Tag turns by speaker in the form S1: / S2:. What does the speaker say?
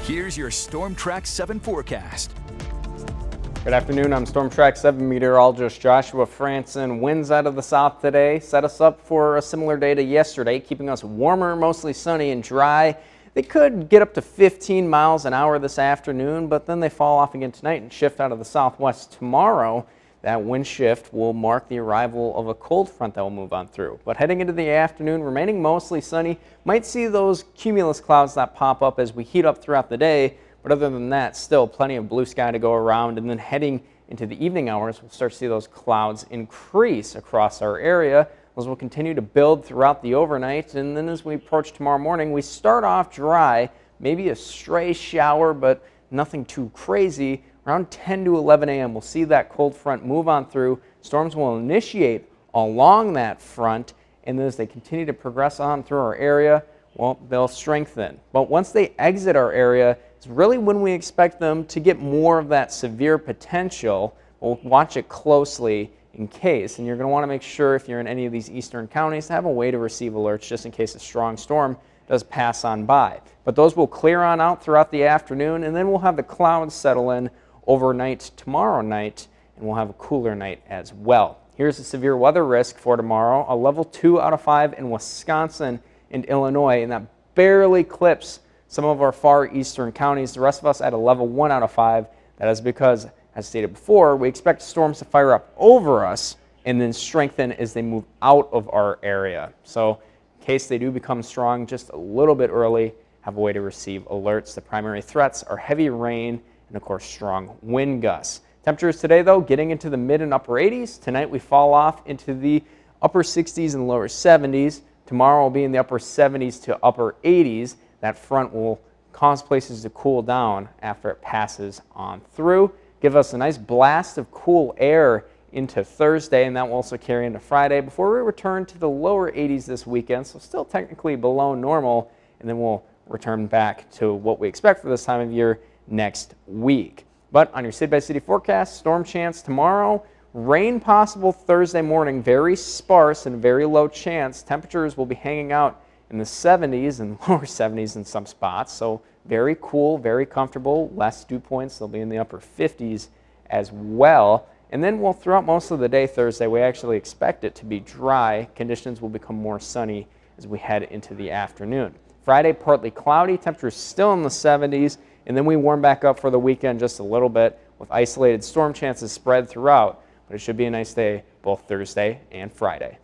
S1: Here's your Storm Track 7 forecast.
S2: Good afternoon, I'm Storm Track 7 meteorologist Joshua Franson. Winds out of the south today set us up for a similar day to yesterday, keeping us warmer, mostly sunny and dry. They could get up to 15 miles an hour this afternoon, but then they fall off again tonight and shift out of the southwest tomorrow. That wind shift will mark the arrival of a cold front that will move on through. But heading into the afternoon, remaining mostly sunny, might see those cumulus clouds that pop up as we heat up throughout the day. But other than that, still plenty of blue sky to go around. And then heading into the evening hours, we'll start to see those clouds increase across our area. Those will continue to build throughout the overnight. And then as we approach tomorrow morning, we start off dry, maybe a stray shower, but nothing too crazy. Around 10 to 11 a.m., we'll see that cold front move on through. Storms will initiate along that front, and then as they continue to progress on through our area, well, they'll strengthen. But once they exit our area, it's really when we expect them to get more of that severe potential. We'll watch it closely in case, and you're going to want to make sure if you're in any of these eastern counties to have a way to receive alerts just in case a strong storm does pass on by. But those will clear on out throughout the afternoon, and then we'll have the clouds settle in overnight tomorrow night, and we'll have a cooler night as well. Here's the severe weather risk for tomorrow, a level 2 out of 5 in Wisconsin and Illinois, and that barely clips some of our far eastern counties. The rest of us at a level 1 out of 5. That is because, as stated before, we expect storms to fire up over us and then strengthen as they move out of our area. So in case they do become strong just a little bit early, have a way to receive alerts. The primary threats are heavy rain and of course strong wind gusts. Temperatures today though getting into the mid and upper 80s. Tonight we fall off into the upper 60s and lower 70s. Tomorrow will be in the upper 70s to upper 80s. That front will cause places to cool down after it passes on through. Give us a nice blast of cool air into Thursday, and that will also carry into Friday before we return to the lower 80s this weekend, so still technically below normal, and then we'll return back to what we expect for this time of year next week. But on your city-by-city forecast, storm chance tomorrow, rain possible Thursday morning, very sparse and very low chance. Temperatures will be hanging out in the 70s and lower 70s in some spots, so very cool, very comfortable, less dew points. They'll be in the upper 50s as well. And then throughout most of the day Thursday, we actually expect it to be dry. Conditions will become more sunny as we head into the afternoon. Friday, partly cloudy, temperatures still in the 70s, and then we warm back up for the weekend just a little bit with isolated storm chances spread throughout. But it should be a nice day both Thursday and Friday.